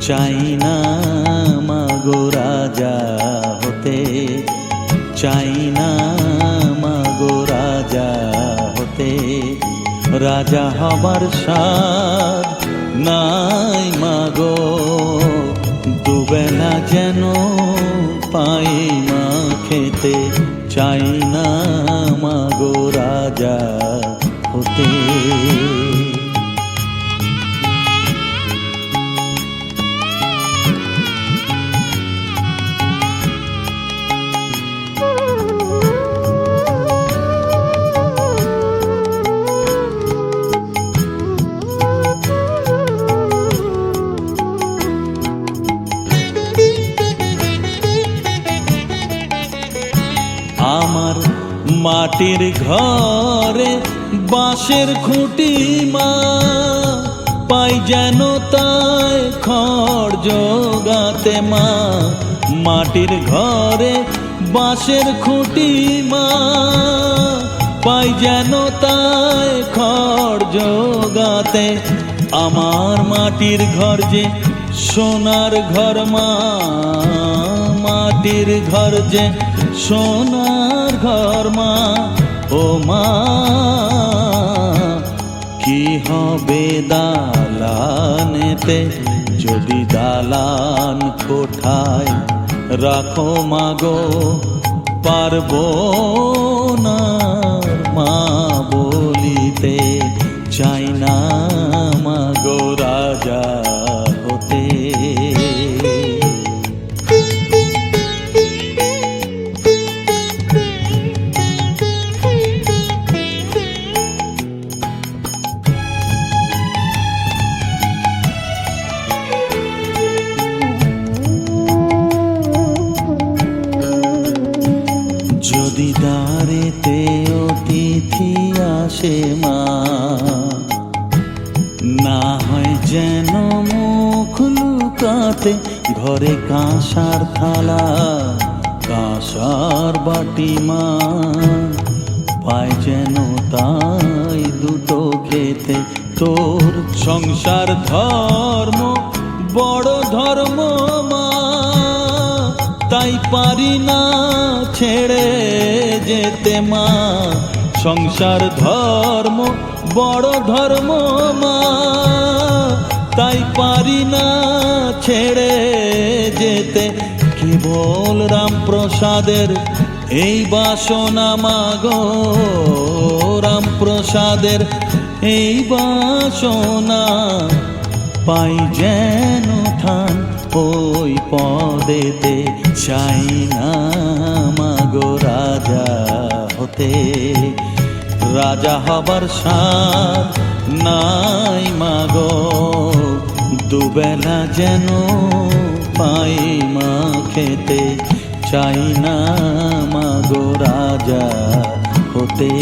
চাই না মাগো রাজা হতে, চাই না মাগো রাজা হতে। রাজা হবার স্বাদ নাই মাগো, দুবেলা যেন পাই মা খেতে। চাই না মাগো রাজা হতে। আমার মাটির ঘরে বাঁশের খুঁটি মা, পাই যেন তাই খড় জোগাতে মা। মাটির ঘরে বাঁশের খুঁটি মা, পাই যেন তাই খড় জোগাতে। আমার মাটির ঘর যে সোনার ঘর মা, মাটির ঘর যে সোনার ঘর মা। ও মা কি হবে দালানেতে, যদি দালান কোঠায় রাখো মাগো। পারবো না মা বলিতে, চাই না মাগো রাজা হতে। যদি দ্বারেতে অতিথি আসে মা, না হয় যেন মুখ লুকাতে। ঘরে কাঁসার থালা কাঁসার বাটি মা, পায় যেন তাই দুটো খেতে। তোর সংসার ধর্ম বড় ধর্ম মা, তাই পারি না ছেড়ে যেতে মা। সংসার ধর্ম বড় ধর্ম মা, তাই পারি না ছেড়ে যেতে। কেবল রামপ্রসাদের এই বাসনা মাগো, রামপ্রসাদের এই বাসনা। পাই যেন ঠান ওই পদেতে, চাই না মাগো রাজা হতে। রাজা হবার স্বাদ নাই মাগো, দুবেলা যেন পাই মা খেতে। চাই না মাগো রাজা হতে।